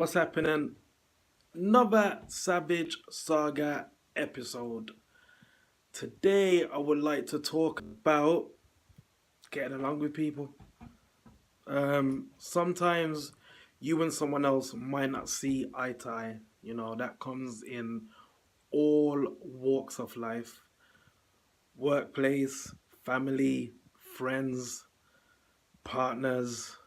what's happening? Another Savage Saga episode. Today, I would like to talk about getting along with people. Sometimes you and someone else might not see eye to eye. That comes in all walks of life: workplace, family, friends, partners,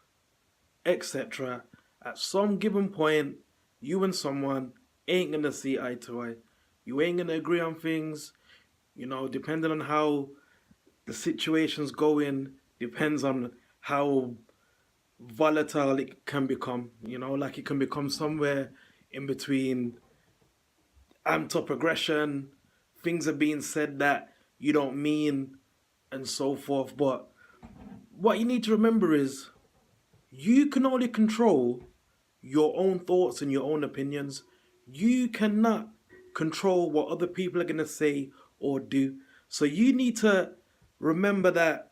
etc. At some given point, you and someone ain't gonna see eye to eye. You ain't gonna agree on things, depending on how the situation's going, depends on how volatile it can become. Like it can become somewhere in between amped up aggression, things are being said that you don't mean, and so forth. But what you need to remember is you can only control your own thoughts and your own opinions. You cannot control what other people are going to say or do. So you need to remember that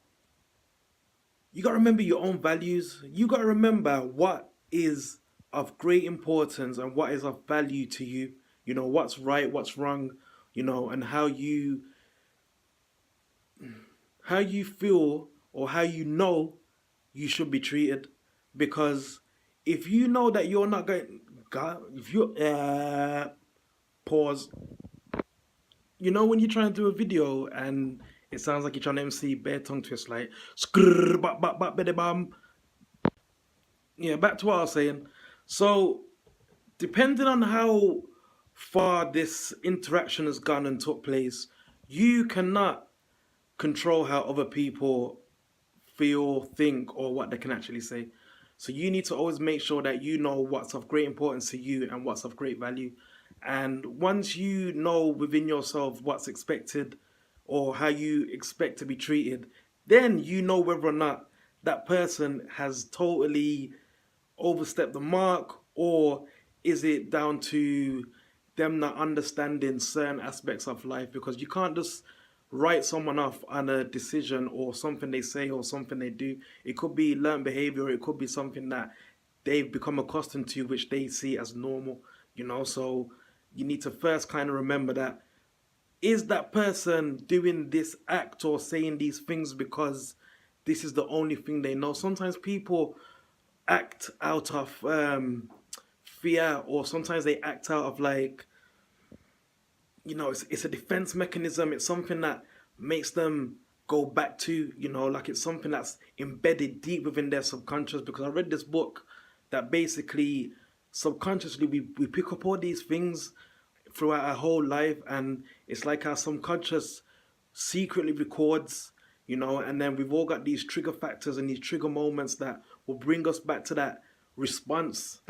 you got to remember your own values. You got to remember what is of great importance and what is of value to you. What's right, what's wrong, and how you feel or how you should be treated. Because if you know that you're not going, God, if you pause, when you're trying to do a video and it sounds like you're trying to MC bare tongue twist, like skrrr bop bop bop biddy bam. Yeah, back to what I was saying. So depending on how far this interaction has gone and took place, you cannot control how other people feel, think, or what they can actually say. So you need to always make sure that you know what's of great importance to you and what's of great value. And once you know within yourself what's expected or how you expect to be treated, then you know whether or not that person has totally overstepped the mark, or is it down to them not understanding certain aspects of life. Because you can't just write someone off on a decision or something they say or something they do. It could be learned behavior, or it could be something that they've become accustomed to, which they see as normal. So you need to first kind of remember that, is that person doing this act or saying these things because this is the only thing they know? Sometimes people act out of fear, or sometimes they act out of like, it's a defense mechanism. It's something that makes them go back to, like it's something that's embedded deep within their subconscious. Because I read this book that basically subconsciously we pick up all these things throughout our whole life, and it's like our subconscious secretly records, and then we've all got these trigger factors and these trigger moments that will bring us back to that response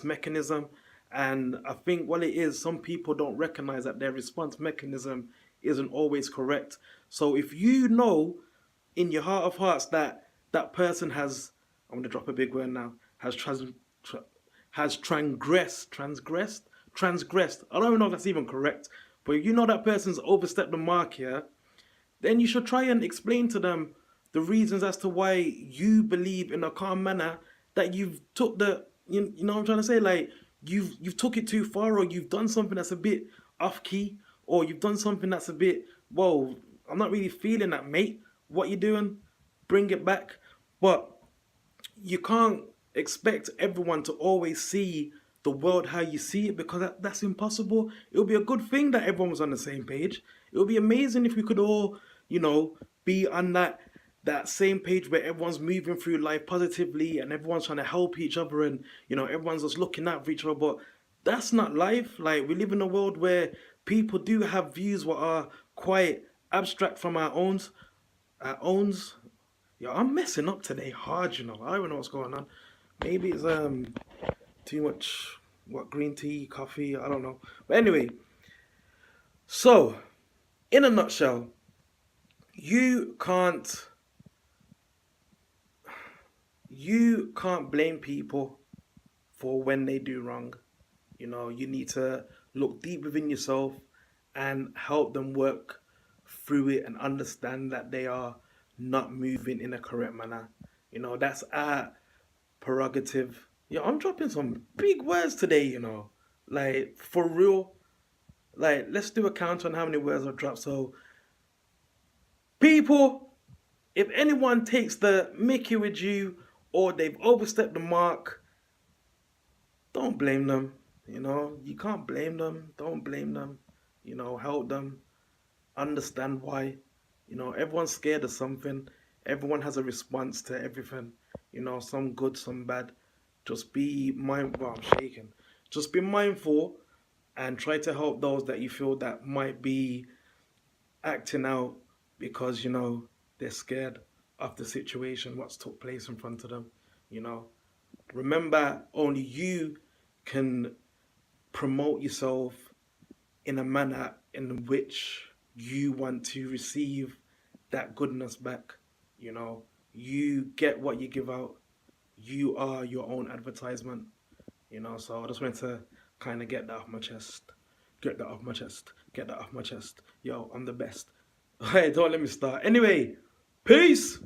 mechanism. And I think what it is, some people don't recognize that their response mechanism isn't always correct. So if you know in your heart of hearts that that person has, I'm going to drop a big word now, has transgressed. I don't even know if that's even correct, but if you know that person's overstepped the mark here, then you should try and explain to them the reasons as to why you believe in a calm manner that you've took you know what I'm trying to say, like you've took it too far, or you've done something that's a bit off key, or you've done something that's a bit, whoa, I'm not really feeling that, mate. What you doing? Bring it back. But you can't expect everyone to always see the world how you see it, because that's impossible. It would be a good thing that everyone was on the same page. It would be amazing if we could all, be on that same page where everyone's moving through life positively and everyone's trying to help each other, and everyone's just looking out for each other. But that's not life. Like, we live in a world where people do have views what are quite abstract from our owns. Yeah, I'm messing up today hard. I don't know what's going on. Maybe it's too much, green tea, coffee, I don't know. But anyway, so in a nutshell, you can't you can't blame people for when they do wrong. You need to look deep within yourself and help them work through it and understand that they are not moving in a correct manner. That's our prerogative. Yeah, I'm dropping some big words today, you know. Like, for real. Like, let's do a count on how many words I've dropped. So, people, if anyone takes the mickey with you or they've overstepped the mark, don't blame them. You know, you can't blame them. Don't blame them. You know, help them. Understand why. You know, everyone's scared of something. Everyone has a response to everything. You know, some good, some bad. Just be mindful. Well, I'm shaking. Just be mindful and try to help those that you feel that might be acting out because, you know, they're scared of the situation, what's took place in front of them. You know, remember, only you can promote yourself in a manner in which you want to receive that goodness back. You know, you get what you give out. You are your own advertisement. You know, so I just wanted to kind of get that off my chest. Get that off my chest. Get that off my chest. Yo, I'm the best. Hey, don't let me start. Anyway, peace.